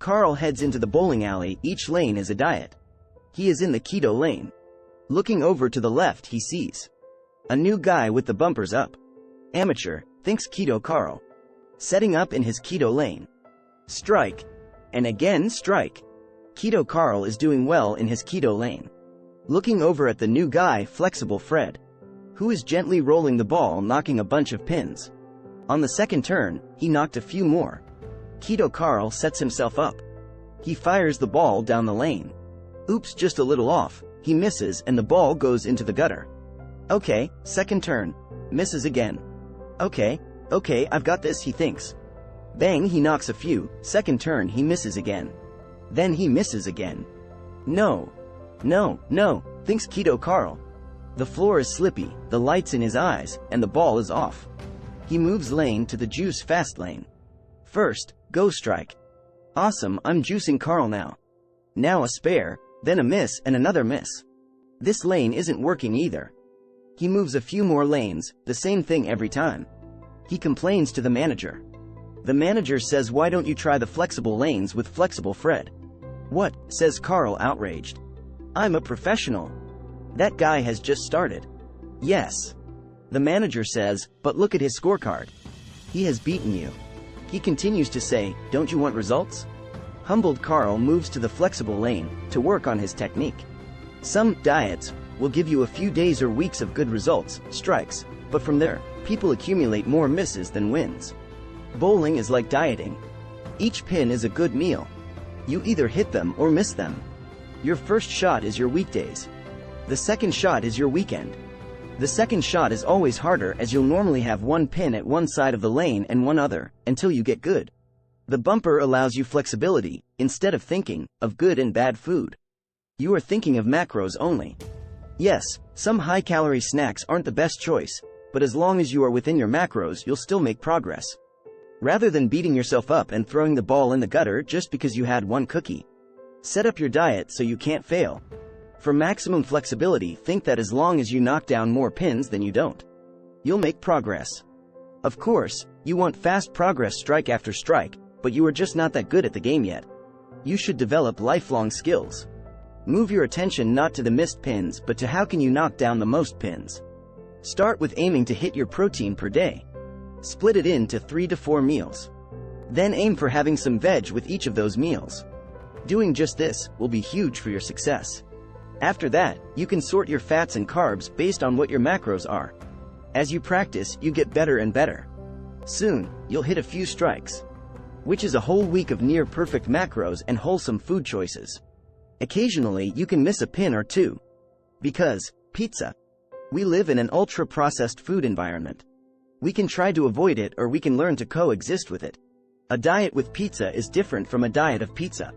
Carl heads into the bowling alley. Each lane is a diet. He is in the keto lane. Looking over to the left, he sees a new guy with the bumpers up. Amateur, thinks Keto Carl. Setting up in his keto lane. Strike. And again strike. Keto Carl is doing well in his keto lane. Looking over at the new guy, Flexible Fred, who is gently rolling the ball, knocking a bunch of pins. On the second turn, he knocked a few more. Keto Carl sets himself up. He fires the ball down the lane. Oops, just a little off. He misses and the ball goes into the gutter. Okay, second turn. Misses again. Okay, I've got this, he thinks. Bang, he knocks a few. Second turn, he misses again. Then he misses again. No, thinks Keto Carl. The floor is slippy, the light's in his eyes, and the ball is off. He moves lane to the juice fast lane. First, go strike. Awesome, I'm juicing Carl now. Now a spare, then a miss and another miss. This lane isn't working either. He moves a few more lanes, the same thing every time. He complains to the manager. The manager says, why don't you try the flexible lanes with Flexible Fred? What, says Carl, outraged. I'm a professional. That guy has just started. Yes. The manager says, but look at his scorecard. He has beaten you. He continues to say, don't you want results? Humbled, Carl moves to the flexible lane to work on his technique. Some diets will give you a few days or weeks of good results, strikes, but from there, people accumulate more misses than wins. Bowling is like dieting. Each pin is a good meal. You either hit them or miss them. Your first shot is your weekdays. The second shot is your weekend. The second shot is always harder, as you'll normally have one pin at one side of the lane and one other, until you get good. The bumper allows you flexibility, instead of thinking of good and bad food. You are thinking of macros only. Yes, some high-calorie snacks aren't the best choice, but as long as you are within your macros, you'll still make progress. Rather than beating yourself up and throwing the ball in the gutter just because you had one cookie. Set up your diet so you can't fail. For maximum flexibility, think that as long as you knock down more pins than you don't, you'll make progress. Of course, you want fast progress strike after strike, but you are just not that good at the game yet. You should develop lifelong skills. Move your attention not to the missed pins, but to how can you knock down the most pins. Start with aiming to hit your protein per day. Split it into 3 to 4 meals. Then aim for having some veg with each of those meals. Doing just this will be huge for your success. After that, you can sort your fats and carbs based on what your macros are. As you practice, you get better and better. Soon, you'll hit a few strikes, which is a whole week of near-perfect macros and wholesome food choices. Occasionally, you can miss a pin or two. Because, pizza. We live in an ultra-processed food environment. We can try to avoid it or we can learn to coexist with it. A diet with pizza is different from a diet of pizza.